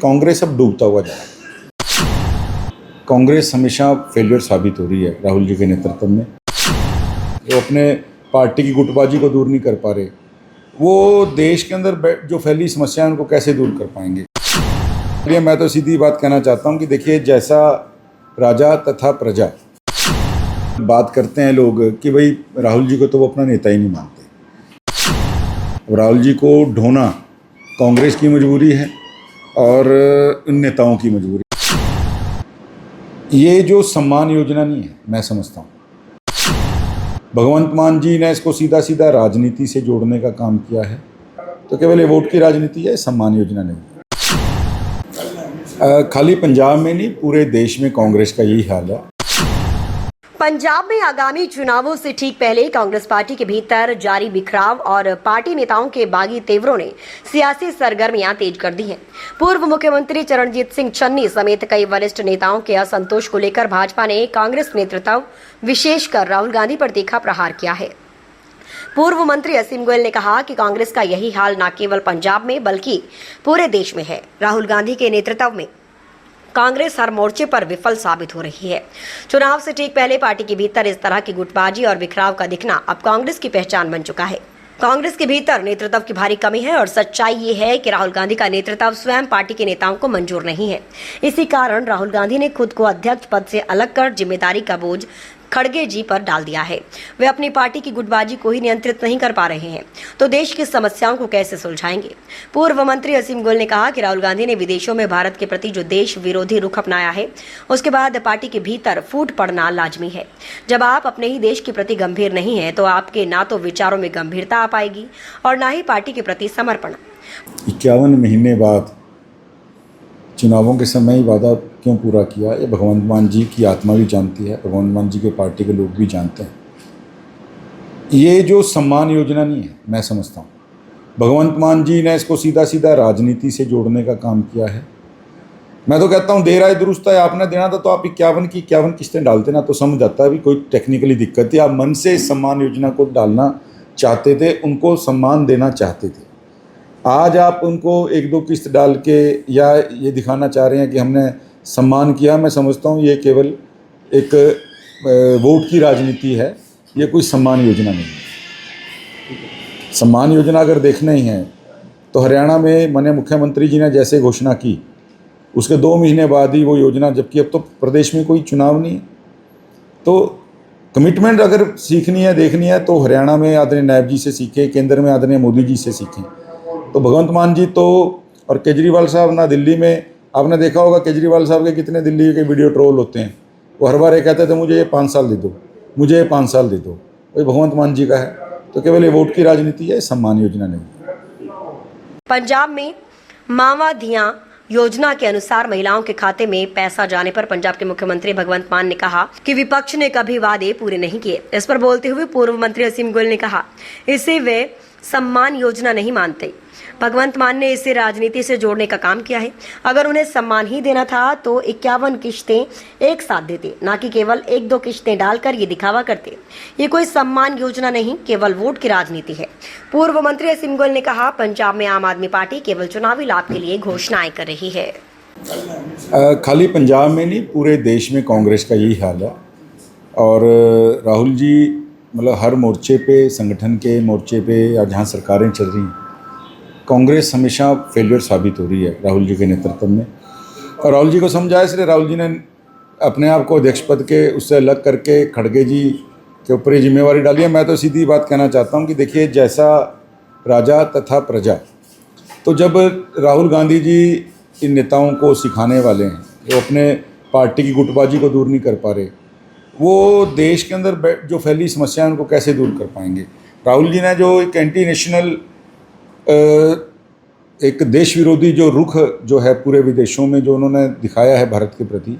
कांग्रेस अब डूबता हुआ जा रहा है। कांग्रेस हमेशा फेलियर साबित हो रही है राहुल जी के नेतृत्व में। वो अपने पार्टी की गुटबाजी को दूर नहीं कर पा रहे, वो देश के अंदर जो फैली समस्या है उनको कैसे दूर कर पाएंगे। मैं तो सीधी बात कहना चाहता हूँ कि देखिए, जैसा राजा तथा प्रजा बात करते हैं लोग कि भाई राहुल जी को तो वो अपना नेता ही नहीं मानते। राहुल जी को ढोना कांग्रेस की मजबूरी है और इन नेताओं की मजबूरी। ये जो सम्मान योजना नहीं है, मैं समझता हूँ भगवंत मान जी ने इसको सीधा सीधा राजनीति से जोड़ने का काम किया है। तो केवल ये वोट की राजनीति है, सम्मान योजना नहीं है। खाली पंजाब में नहीं, पूरे देश में कांग्रेस का यही हाल है। पंजाब में आगामी चुनावों से ठीक पहले कांग्रेस पार्टी के भीतर जारी बिखराव और पार्टी नेताओं के बागी तेवरों ने सियासी सरगर्मियां तेज कर दी हैं। पूर्व मुख्यमंत्री चरणजीत सिंह चन्नी समेत कई वरिष्ठ नेताओं के असंतोष को लेकर भाजपा ने कांग्रेस नेतृत्व विशेषकर राहुल गांधी पर तीखा प्रहार किया है। पूर्व मंत्री असीम गोयल ने कहा कि कांग्रेस का यही हाल न केवल पंजाब में बल्कि पूरे देश में है। राहुल गांधी के नेतृत्व में कांग्रेस हर मोर्चे पर विफल साबित हो रही है। चुनाव से ठीक पहले पार्टी के भीतर इस तरह की गुटबाजी और बिखराव का दिखना अब कांग्रेस की पहचान बन चुका है। कांग्रेस के भीतर नेतृत्व की भारी कमी है और सच्चाई ये है कि राहुल गांधी का नेतृत्व स्वयं पार्टी के नेताओं को मंजूर नहीं है। इसी कारण राहुल गांधी ने खुद को अध्यक्ष पद से अलग कर जिम्मेदारी का बोझ खड़गे जी पर डाल दिया है। वे अपनी पार्टी की गुटबाजी को ही नियंत्रित नहीं कर पा रहे हैं, तो देश की समस्याओं को कैसे सुलझाएंगे। पूर्व मंत्री असीम गोयल ने कहा कि राहुल गांधी ने विदेशों में भारत के प्रति जो देश विरोधी रुख अपनाया है, उसके बाद पार्टी के भीतर फूट पड़ना लाजमी है। जब आप अपने ही देश के प्रति गंभीर नहीं है, तो आपके ना तो विचारों में गंभीरता आ पाएगी और ना ही पार्टी के प्रति समर्पण। 51 महीने बाद चुनावों के समय ही वादा क्यों पूरा किया, ये भगवंत मान जी की आत्मा भी जानती है, भगवंत मान जी के पार्टी के लोग भी जानते हैं। ये जो सम्मान योजना नहीं है, मैं समझता हूँ भगवंत मान जी ने इसको सीधा सीधा राजनीति से जोड़ने का काम किया है। मैं तो कहता हूँ देर आए दुरुस्त है। आपने देना था तो आप 51 की 51 किस्तें डालते ना, तो समझ आता है भी कोई टेक्निकली दिक्कत थी। आप मन से सम्मान योजना को डालना चाहते थे, उनको सम्मान देना चाहते थे। आज आप उनको 1-2 किस्त डाल के या ये दिखाना चाह रहे हैं कि हमने सम्मान किया। मैं समझता हूँ ये केवल एक वोट की राजनीति है, ये कोई सम्मान योजना नहीं है। सम्मान योजना अगर देखना ही है तो हरियाणा में माननीय मुख्यमंत्री जी ने जैसे घोषणा की, उसके 2 महीने बाद ही वो योजना, जबकि अब तो प्रदेश में कोई चुनाव नहीं है, तो कमिटमेंट अगर सीखनी है, देखनी है, तो हरियाणा में आदरणीय नायब जी से सीखें, केंद्र में आदरणीय मोदी जी से सीखें। तो भगवंत मान जी तो, और केजरीवाल साहब ना, दिल्ली में आपने देखा होगा केजरीवाल साहब के कितने दिल्ली के वीडियो ट्रोल होते हैं। वो हर बार ये कहते थे मुझे ये 5 साल दे दो, मुझे ये 5 साल दे दो। वही भगवंत मान जी का है। तो केवल ये वोट की राजनीति है, सम्मान योजना नहीं। पंजाब में मावाधियां योजना के अनुसार महिलाओं के खाते में पैसा जाने पर पंजाब के मुख्यमंत्री भगवंत मान ने कहा कि विपक्ष ने कभी वादे पूरे नहीं किए। इस पर बोलते हुए पूर्व मंत्री असीम गोयल ने कहा इसे वे सम्मान योजना नहीं मानते। भगवंत मान ने इसे राजनीति से जोड़ने का काम किया है। अगर उन्हें सम्मान ही देना था तो 51 किश्तें एक साथ देते, ना कि केवल 1-2 किश्तें डालकर ये दिखावा करते। ये कोई सम्मान योजना नहीं, केवल वोट की राजनीति है। पूर्व मंत्री असीम गोयल ने कहा पंजाब में आम आदमी पार्टी केवल चुनावी लाभ के लिए घोषणाएं कर रही है। खाली पंजाब में नहीं, पूरे देश में कांग्रेस का यही हाल है। और राहुल जी मतलब हर मोर्चे पे, संगठन के मोर्चे पे या जहाँ सरकारें चल रही हैं, कांग्रेस हमेशा फेलियर साबित हो रही है राहुल जी के नेतृत्व में। और राहुल जी को समझा, इसलिए राहुल जी ने अपने आप को अध्यक्ष पद के उससे अलग करके खड़गे जी के ऊपर ये जिम्मेवारी डाली है। मैं तो सीधी बात कहना चाहता हूँ कि देखिए, जैसा राजा तथा प्रजा। तो जब राहुल गांधी जी इन नेताओं को सिखाने वाले हैं, वो अपने पार्टी की गुटबाजी को दूर नहीं कर पा रहे, वो देश के अंदर जो फैली समस्या है उनको कैसे दूर कर पाएंगे। राहुल जी ने जो एक एंटी नेशनल, एक देश विरोधी जो रुख जो है पूरे विदेशों में जो उन्होंने दिखाया है भारत के प्रति,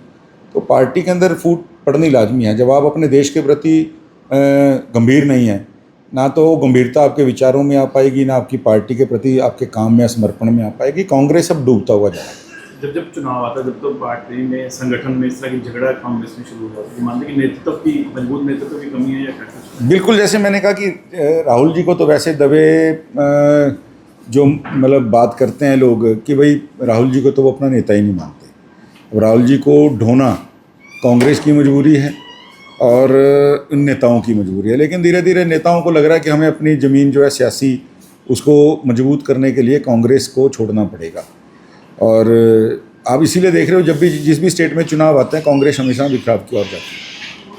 तो पार्टी के अंदर फूट पड़नी लाजमी है। जब आप अपने देश के प्रति गंभीर नहीं हैं, ना तो गंभीरता आपके विचारों में आ पाएगी, ना आपकी पार्टी के प्रति आपके काम में समर्पण में आ पाएगी। कांग्रेस अब डूबता हुआ जा रहा है। जब चुनाव आता है, जब तो पार्टी में, संगठन में इस तरह की झगड़ा कांग्रेस में शुरू हुआ, मानते कि नेतृत्व की, मजबूत नेतृत्व की कमी है या क्या? बिल्कुल, जैसे मैंने कहा कि राहुल जी को तो वैसे दबे जो मतलब बात करते हैं लोग कि भाई राहुल जी को तो वो अपना नेता ही नहीं मानते। अब राहुल जी को ढोना कांग्रेस की मजबूरी है और इन नेताओं की मजबूरी है, लेकिन धीरे धीरे नेताओं को लग रहा है कि हमें अपनी ज़मीन जो है सियासी उसको मजबूत करने के लिए कांग्रेस को छोड़ना पड़ेगा। और आप इसीलिए देख रहे हो जब भी जिस भी स्टेट में चुनाव आते हैं कांग्रेस हमेशा बिखराव की ओर जाती है।